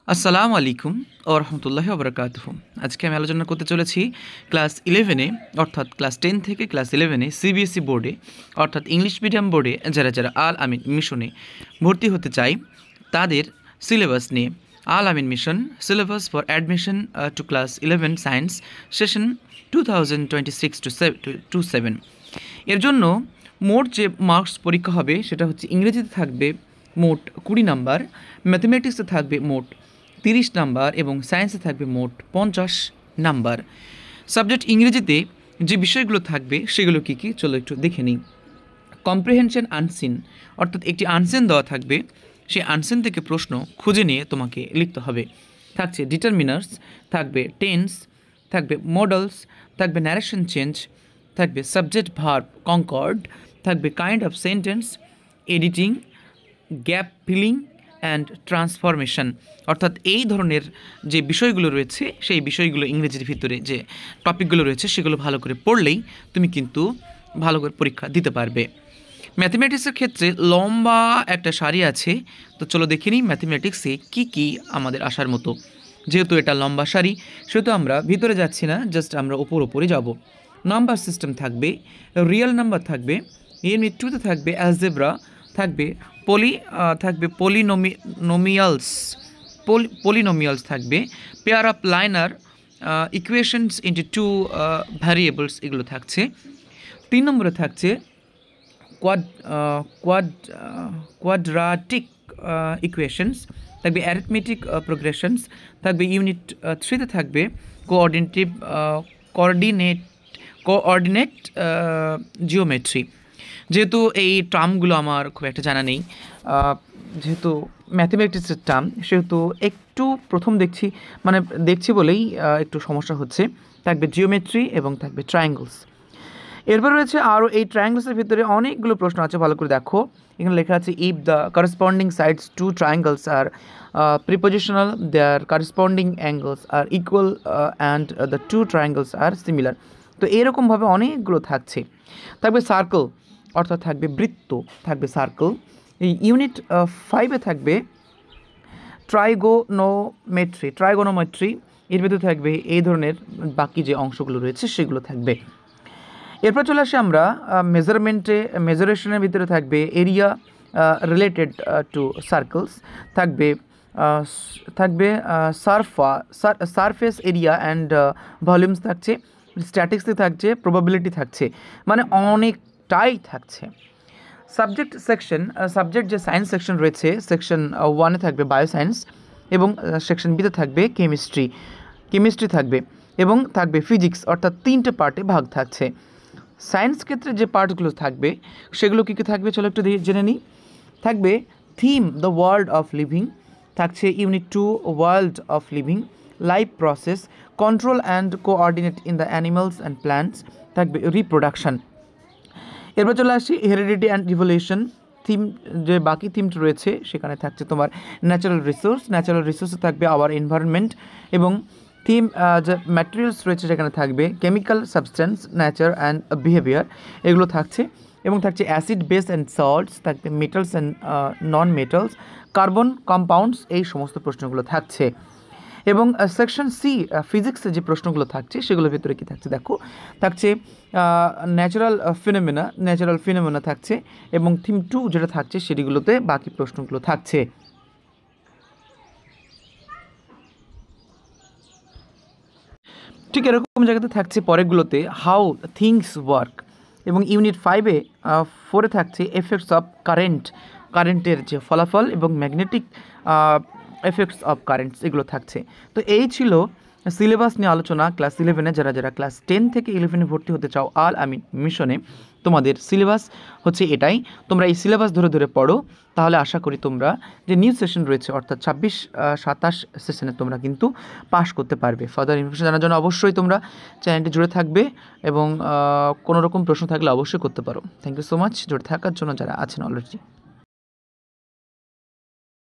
আসসালামু আলাইকুম ও রহমতুল্লাহি ওয়া বারাকাতুহু। আজকে আমি আলোচনা করতে চলেছি ক্লাস 11-এ অর্থাৎ ক্লাস 10 থেকে ক্লাস 11-এ সিবিএসই বোর্ডে অর্থাৎ ইংলিশ মিডিয়াম বোর্ডে যারা আল আমিন মিশনে ভর্তি হতে চায় তাদের সিলেবাস নিয়ে। Al Amin mission syllabus for admission to class 11 science session 2026-27 এর জন্য মোট যে মার্কস পরীক্ষা হবে সেটা হচ্ছে ইংরেজিতে থাকবে মোট 20 নাম্বার, ম্যাথমেটিক্সে থাকবে মোট 30 নাম্বার এবং সায়েন্সে থাকবে মোট 50 নাম্বার। সাবজেক্ট ইংরেজিতে যে বিষয়গুলো থাকবে সেগুলো কী কী চলো একটু দেখে নিই। কম্প্রিহেনশন আনসিন অর্থাৎ একটি আনসিন দেওয়া থাকবে, সেই আনসিন থেকে প্রশ্ন খুঁজে নিয়ে তোমাকে লিখতে হবে। থাকছে ডিটারমিনার্স, থাকবে টেন্স, থাকবে মডেলস, থাকবে ন্যারেশন চেঞ্জ, থাকবে সাবজেক্ট ভার্ব কনকর্ড, থাকবে kind of sentence, editing, gap filling and transformation. অর্থাৎ এই ধরনের যে বিষয়গুলো রয়েছে সেই বিষয়গুলো ইংরেজির ভিতরে যে টপিকগুলো রয়েছে সেগুলো ভালো করে পড়লেই তুমি কিন্তু ভালো করে পরীক্ষা দিতে পারবে। ম্যাথমেটিক্সের ক্ষেত্রে লম্বা একটা সারি আছে, তো চলো দেখে নিই ম্যাথমেটিক্সে কী কী আমাদের আসার মতো। যেহেতু এটা লম্বা সারি সেহেতু আমরা ভিতরে যাচ্ছি না, জাস্ট আমরা ওপরে যাব। নাম্বার সিস্টেম থাকবে, রিয়েল নাম্বার থাকবে, ইউনিট 2-তে থাকবে অ্যালজেব্রা, থাকবে পলিনোমিয়ালস থাকবে, pair of liner equations into 2 variables এগুলো থাকছে। 3 নম্বরে থাকছে কোয়াড্রাটিক ইকুয়েশনস, থাকবে অ্যারিথমেটিক প্রোগ্রেশনস, থাকবে ইউনিট 3-তে থাকবে কোঅর্ডিনেট জিওমেট্রি। যেহেতু এই টার্মগুলো আমার খুব একটা জানা নেই, যেহেতু ম্যাথমেটিক্সের টার্ম সেহেতু একটু প্রথম দেখছি বলেই একটু সমস্যা হচ্ছে। থাকবে জিওমেট্রি এবং থাকবে ট্রায়াঙ্গলস। এরপর রয়েছে আরও এই ট্রায়াঙ্গলসের ভিতরে অনেকগুলো প্রশ্ন আছে, ভালো করে দেখো। এখানে লেখা আছে if the corresponding sides two triangles are proportional their corresponding angles are equal and the two triangles are similar. তো এরকমভাবে অনেকগুলো থাকছে। থাকবে সার্কেল অর্থাৎ থাকবে বৃত্ত, থাকবে সার্কেল। এই ইউনিট 5-এ থাকবে ট্রাইগোনোমেট্রি, এর ভিতরে থাকবে এই ধরনের বাকি যে অংশগুলো রয়েছে সেগুলো থাকবে। এরপর চলে আসি আমরা মেজারেশনের ভিতরে থাকবে এরিয়া রিলেটেড টু সার্কেলস, থাকবে সারফেস এরিয়া অ্যান্ড ভলিউমস থাকছে, স্ট্যাটিক্সে থাকছে, প্রবাবিলিটি থাকছে, মানে অনেকটাই থাকছে। সাবজেক্ট যে সায়েন্স সেকশন রয়েছে, সেকশন 1-এ থাকবে বায়োসায়েন্স এবং সেকশন বিতে থাকবে কেমিস্ট্রি থাকবে এবং থাকবে ফিজিক্স, অর্থাৎ 3টে পার্টে ভাগ থাকছে। সায়েন্স ক্ষেত্রে যে পার্টগুলো থাকবে সেগুলো কী কী থাকবে চলো একটু জেনে নিই। থাকবে theme the world of living, থাকছে unit 2 world of living, life process, control and coordinate in the animals and plants, থাকবে রিপ্রোডাকশন। এরপর চলে আসি হেরিডিটি অ্যান্ড ইভলিউশন। যে বাকি থিমটা রয়েছে সেখানে থাকছে তোমার ন্যাচারাল রিসোর্সে থাকবে আওয়ার এনভায়রনমেন্ট এবং থিম যে ম্যাটেরিয়ালস রয়েছে সেখানে থাকবে chemical substance, nature and behaviour, এগুলো থাকছে। এবং থাকছে অ্যাসিড, বেস অ্যান্ড সল্টস, থাকবে metals and non metals, carbon compounds, এই সমস্ত প্রশ্নগুলো থাকছে। এবং সেকশন সি ফিজিক্সে যে প্রশ্নগুলো থাকছে সেগুলোর ভিতরে কী থাকছে দেখো, থাকছে ন্যাচারাল ফিনোমেনা থাকছে এবং থিম 2 যেটা থাকছে সেগুলোতে বাকি প্রশ্নগুলো থাকছে। ঠিক এরকম জায়গাতে থাকছে পরেরগুলোতে হাউ থিংস ওয়ার্ক এবং ইউনিট 5-এ 4-এ থাকছে এফেক্টস অফ কারেন্টের যে ফলাফল এবং ম্যাগনেটিক এফেক্টস অফ কারেন্টস, এগুলো থাকছে। তো এই ছিল সিলেবাস নিয়ে আলোচনা ক্লাস 11-এ। যারা ক্লাস 10 থেকে 11-এ ভর্তি হতে চাও আল আমিন মিশনে, তোমাদের সিলেবাস হচ্ছে এটাই। তোমরা এই সিলেবাস ধরে পড়ো, তাহলে আশা করি তোমরা যে নিউ সেশন রয়েছে অর্থাৎ 26-27 সেশনে তোমরা কিন্তু পাস করতে পারবে। ফার্দার ইনফরমেশন জানার জন্য অবশ্যই তোমরা চ্যানেলটি জুড়ে থাকবে এবং কোনো রকম প্রশ্ন থাকলে অবশ্যই করতে পারো। থ্যাংক ইউ সো মাচ জুড়ে থাকার জন্য যারা আছেন অলরেডি।